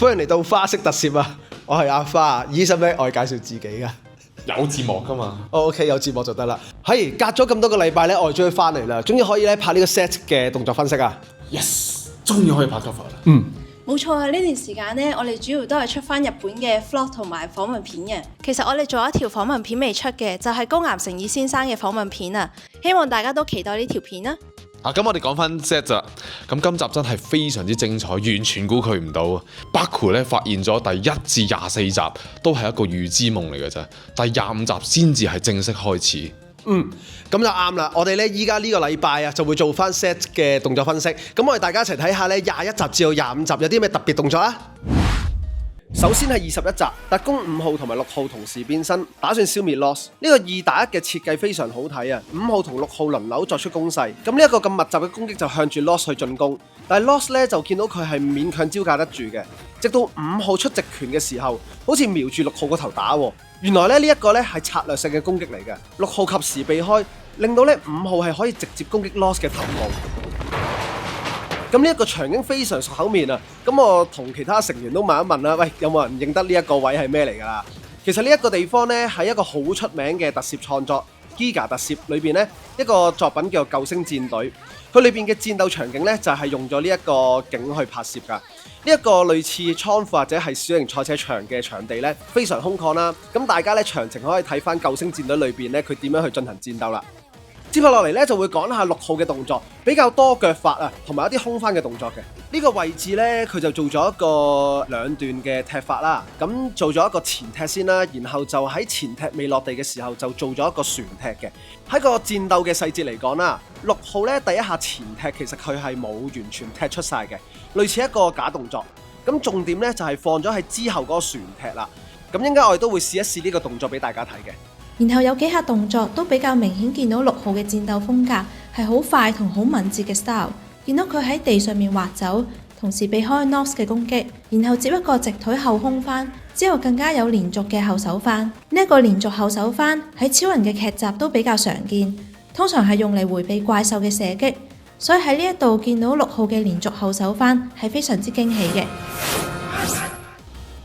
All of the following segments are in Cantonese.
歡迎嚟到花式特攝啊！我係阿花，醫生咩？我係介紹自己噶。有字幕噶嘛？OK， 有字幕就得啦。係隔咗咁多個禮拜咧，我哋終於翻嚟啦，終於可以咧拍呢個 set 嘅動作分析啊 ！Yes， 終於可以拍 cover 啦。冇錯啊！呢段時間呢，我哋主要都係出翻日本嘅 vlog 同埋訪問片嘅。其實我哋仲有一條訪問片未出嘅，就係高岩誠二先生嘅訪問片啊！希望大家都期待呢條片啦。咁我哋講翻 Z 啦。咁今集真係非常之精彩，完全估佢唔到。包括咧發現咗第1至24集都係一個預知夢嚟嘅啫，第25集先至係正式開始。咁就啱啦。我哋咧依家呢個禮拜啊，就會做翻 set 嘅動作分析。咁我哋大家一齊睇下咧21集至到25集有啲咩特別動作啊！首先係21集，特工5號同埋6號同時變身，打算消滅 Lost。呢個2打1嘅設計非常好睇啊！5號同6號輪流作出攻勢，咁呢一個咁密集嘅攻擊就向住 Lost 去進攻，但係 Lost 咧就見到佢係勉強招架得住嘅，直到5號出直拳嘅時候，好似瞄住6號個頭打喎。原來咧呢一個咧係策略性嘅攻擊嚟嘅，6號及時避開，令到咧5號係可以直接攻擊 Lost 嘅頭部。咁呢一個場景非常熟口面啊！咁我同其他成員都問一問啦，喂，有冇人認得呢一個位係咩嚟㗎啦？其實呢一個地方呢，係一個好出名嘅特攝創作 Giga 特攝裏邊呢，一個作品叫做《救星戰隊》，佢裏邊嘅戰鬥場景呢，就係用咗呢一個景去拍攝㗎。呢一個類似倉庫或者係小型賽車場嘅場地呢，非常空曠啦。咁大家呢，詳情可以睇翻《救星戰隊》裏邊呢，佢點樣去進行戰鬥啦。接落嚟咧就會講下6號嘅動作，比較多腳法啊，同埋一啲空翻嘅動作嘅。呢個位置咧，佢就做咗一個兩段嘅踢法啦。咁做咗一個前踢先啦，然後就喺前踢未落地嘅時候就做咗一個旋踢嘅。喺個戰鬥嘅細節嚟講啦，6號咧第一下前踢其實佢係冇完全踢出晒嘅，類似一個假動作。咁重點咧就係放咗喺之後嗰個旋踢啦。咁應該我哋都會試一試呢個動作俾大家睇嘅。然後有幾下動作都比較明顯見到6號嘅戰鬥風格係好快同好敏捷嘅 style， 見到佢喺地上面滑走，同時避開 Nox 嘅攻擊，然後接一個直腿後空翻，之後更加有連續嘅後手翻。呢一個連續後手翻喺超人嘅劇集都比較常見，通常係用嚟迴避怪獸嘅射擊，所以喺呢一度見到6號嘅連續後手翻係非常之驚喜嘅。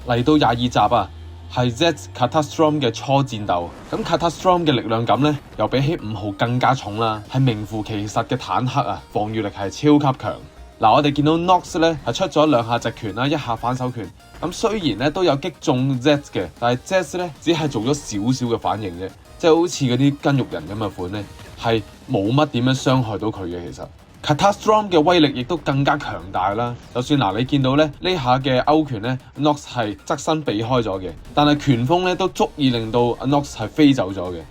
嚟到22集啊！係 Z Catastrom 嘅初戰鬥，咁 Catastrom 嘅力量感咧，又比起5號更加重啦，係名副其實嘅坦克啊，防禦力係超級強。嗱，我哋見到 Nox 咧係出咗2下直拳啦，1下反手拳，咁雖然咧都有擊中 Z 嘅，但係 Z 咧只係做咗少少嘅反應啫，即係好似嗰啲筋肉人咁嘅款咧，係冇乜點樣傷害到佢嘅其實。Catastrom 嘅威力亦都更加強大啦，就算你見到咧呢下嘅勾拳咧 Nox 係側身避開咗嘅，但係拳風咧都足以令到 Nox 係飛走咗嘅。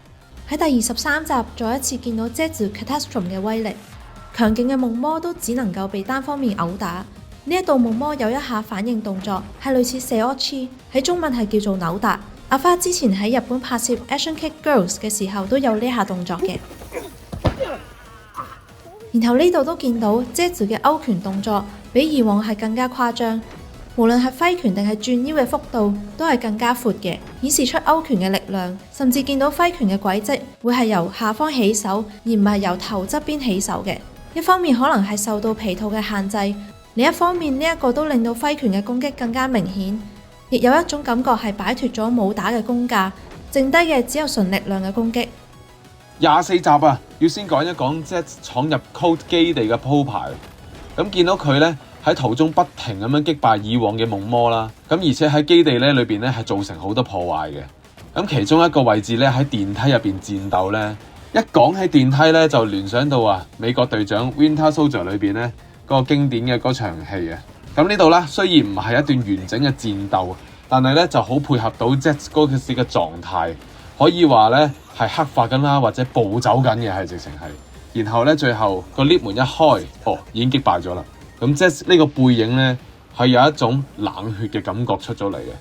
喺第23集再一次見到 Z Catastrom 嘅威力，強勁嘅夢魔都只能夠被單方面毆打。呢一度夢魔有一下反應動作係類似 Seochi， 喺中文係叫做扭打。阿花之前喺日本拍攝 Action Kick Girls 嘅時候都有呢下動作嘅。然後呢度都見到 Z 嘅勾拳動作比以往係更加誇張，無論係揮拳定係轉腰嘅幅度都係更加闊嘅，顯示出勾拳嘅力量。甚至見到揮拳嘅軌跡會係由下方起手，而唔係由頭側邊起手嘅。一方面可能係受到皮套嘅限制，另一方面呢一個都令到揮拳嘅攻擊更加明顯，亦有一種感覺係擺脫咗武打嘅功架，剩低嘅只有純力量嘅攻擊。24集啊，要先講一講 Z 闖入 Code 基地嘅鋪排。咁見到佢咧喺途中不停咁樣擊敗以往嘅夢魔啦，咁而且喺基地咧裏邊咧係造成好多破壞嘅。咁其中一個位置咧喺電梯入邊戰鬥咧，一講起電梯咧就聯想到美國隊長 Winter Soldier 裏邊咧嗰個經典嘅嗰場戲啊。咁呢度咧雖然唔係一段完整嘅戰鬥，但係咧就好配合到 Z 嗰時嘅狀態。可以話咧係黑化緊啦，或者暴走緊嘅係直情係。然後咧最後個 lift 門一開，已經擊敗咗啦。咁即係呢個背影咧係有一種冷血嘅感覺出咗嚟嘅。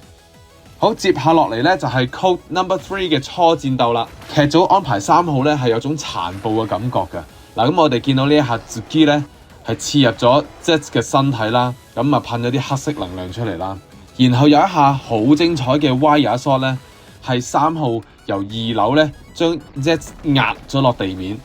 好，接下落嚟咧就係 Code Number 3嘅初戰鬥啦。劇組安排3號咧係有種殘暴嘅感覺嘅。嗱，咁我哋見到呢一下 Zuki 咧係刺入咗 Z 嘅身體啦，咁噴咗啲黑色能量出嚟啦。然後有一下好精彩嘅 Wire Shot 咧，係3號由2樓咧將 Z 壓咗落地面。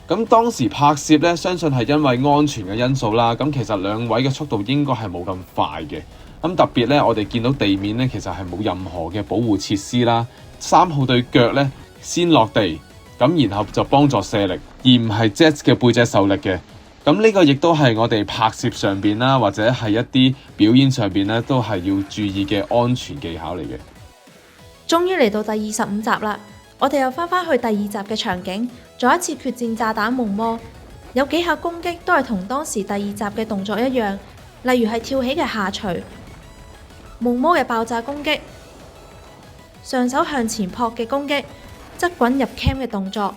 咁當時拍攝咧，相信係因為安全嘅因素啦。咁其實兩位嘅速度應該係冇咁快嘅。咁特別咧，我哋見到地面咧其實係冇任何嘅保護設施啦。3號對腳咧先落地，咁然後就幫助卸力，而唔係 Jet 嘅背脊受力嘅。咁呢個亦都係我哋拍攝上邊啦，或者係一啲表演上邊咧，都係要注意嘅安全技巧嚟嘅。終於嚟到第25集啦，我哋又翻返去第2集嘅場景，再一次決戰炸彈夢魔。有幾下攻擊都係同當時第2集嘅動作一樣，例如係跳起嘅下垂、夢魔嘅爆炸攻擊、上手向前撲嘅攻擊、側滾入 cam 嘅動作，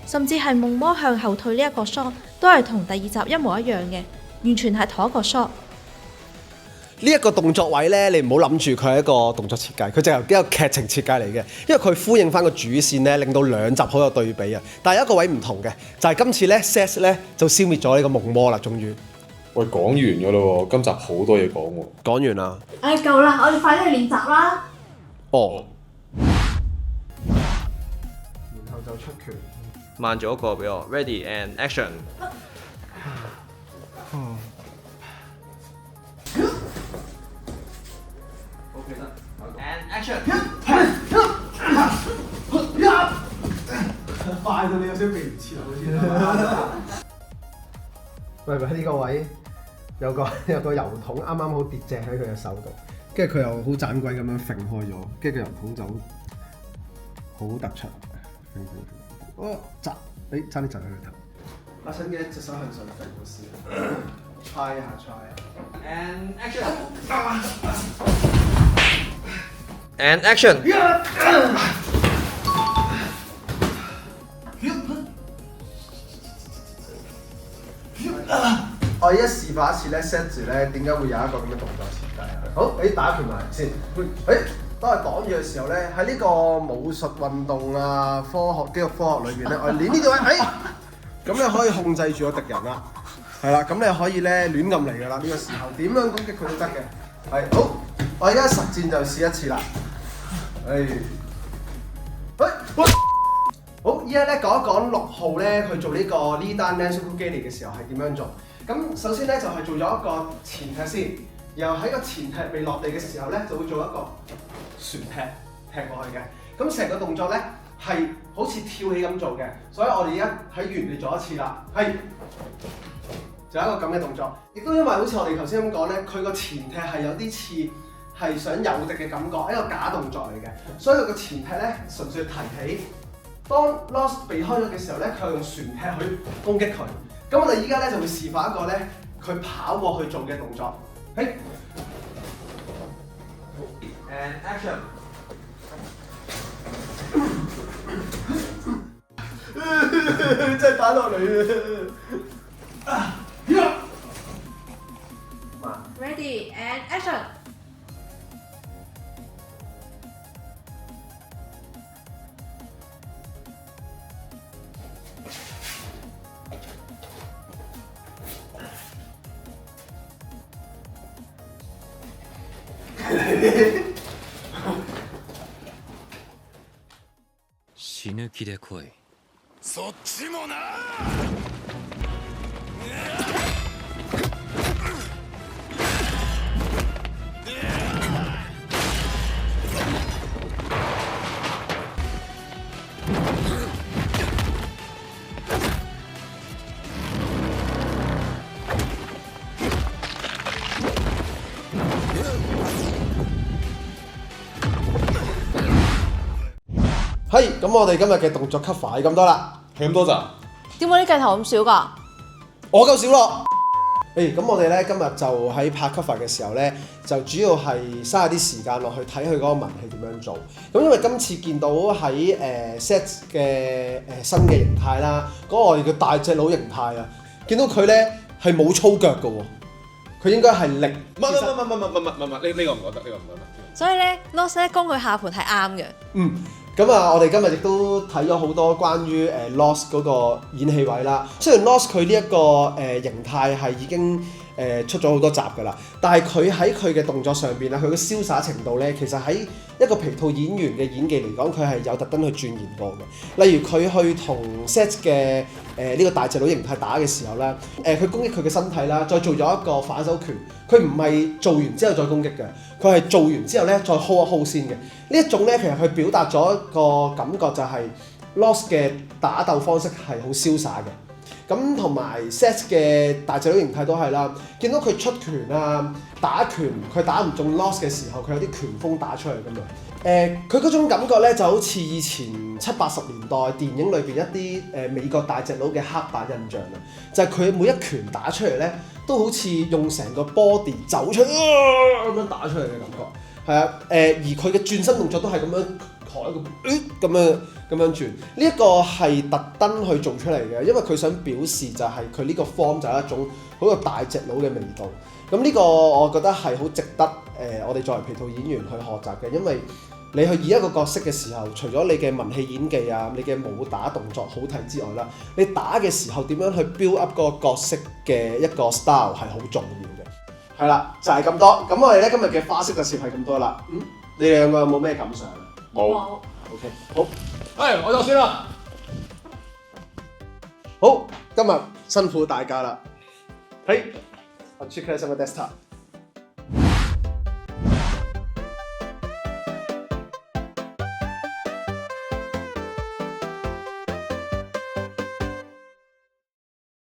甚至係夢魔向後退呢一個 shot，都係同第2集一模一樣嘅，完全係同一個 shot。呢一個動作位呢，你唔好諗住佢係一個動作設計，佢就係一個劇情設計嚟嘅，因為佢呼應翻個主線呢，令到2集好有對比啊。但係有一個位唔同嘅，就係今次呢 Zed 呢就消滅咗呢個夢魔啦，終於。喂，講完㗎啦喎，今集好多嘢講喎。講完啦。唉，夠啦，我哋快啲去練習啦。哦。然後就出拳。慢咗一個俾我 ，ready and action。OK 得 ，and action。快到你有少避唔切好似。喂，呢個位有個油桶啱啱好跌正喺佢嘅手度，跟住佢又好盞鬼咁樣揈開咗，跟住個油桶就好突出。哦，差啲窒喺佢頭。阿新嘅隻手向上揈個試，try 一下 And action。And action。我而家示範一次咧 ，set 住咧點解會有一個咁嘅動作設計啊？好，打拳埋先。當係擋住嘅時候咧，喺呢個武術運動啊、肌肉科學裏邊咧，我練呢個位，咁你可以控制住個敵人啦。係啦，咁你可以咧亂咁嚟㗎啦。呢個時候點樣攻擊佢都得嘅。係好，我而家實戰就試一次啦。好，依家咧講一講6號咧，佢做呢個呢單 Nansuku Giri 嘅時候係點樣做？咁首先咧就係做咗一個前踢先，然後喺個前踢未落地嘅時候咧，就會做一個旋踢過去嘅。咁成個動作咧係好似跳起咁做嘅，所以我哋而家喺原地做一次啦。係，就有一個咁嘅動作。亦都因為好似我哋頭先咁講咧，佢個前踢係有啲似係想誘敵嘅感覺，一個假動作嚟嘅，所以佢個前踢咧純粹提起。當 Lost 避開咗嘅時候咧，佢用旋踢去攻擊佢。咁我哋依家咧就會示範一個咧，佢跑過去做嘅動作。And action。真係打落嚟啊Ready and action。死ぬ気で来い。そっちもな。係，咁我哋今日嘅動作 cover 係咁多啦。係咁多咋？點解啲鏡頭咁少㗎？我夠少咯。咁我哋咧今日就喺拍 cover 嘅時候咧，就主要係嘥下啲時間落去睇佢嗰個文戲點樣做。咁因為今次見到喺Zed 嘅新嘅形態啦，嗰個我哋叫大隻佬形態啊，見到佢咧係冇粗腳嘅喎，佢應該係力。唔，呢個唔覺得。所以咧，Lost 咧攻佢下盤係啱嘅。咁啊，我哋今日亦都睇咗好多關於Lost 嗰個演戲位啦。雖然 Lost 佢呢一個形態係已經出咗好多集㗎啦。但係佢喺佢嘅動作上邊啊，佢嘅瀟灑程度咧，其實喺一個皮套演員嘅演技嚟講，佢係有特登去鑽研過嘅。例如佢去同 Set 嘅呢個大隻佬形態打嘅時候咧，佢攻擊佢嘅身體啦，再做咗一個反手拳，佢唔係做完之後再攻擊嘅，佢係做完之後咧再 hold 一 hold 先嘅。呢一種咧，其實佢表達咗一個感覺就係 Lost 嘅打鬥方式係好瀟灑嘅。咁同埋 Set 嘅大隻佬形態都係啦，見到佢出拳啊、打拳，佢打唔中 Lost 嘅時候，佢有啲拳風打出嚟㗎嘛。佢嗰種感覺咧就好似以前70-80年代電影裏邊一啲美國大隻佬嘅刻板印象啊，就係佢每一拳打出嚟咧，都好似用成個 body 走出咁樣打出嚟嘅感覺。係啊，而佢嘅轉身動作都係咁樣咁樣轉，呢一個係特登去做出嚟嘅，因為佢想表示就係佢呢個 form 就係一種好有大隻佬嘅味道。咁呢個我覺得係好值得我哋作為皮套演員去學習嘅，因為你去演一個角色嘅時候，除咗你嘅文戲演技啊、你嘅武打動作好睇之外啦，你打嘅時候點樣去 build up 嗰個角色嘅一個 style 係好重要嘅。係啦，就係咁多。咁我哋咧今日嘅花式特攝係咁多啦。你哋兩個有冇咩感想？冇。OK， 好。我就先啦。好，今日辛苦大家啦。喺我 check 下先個 desktop。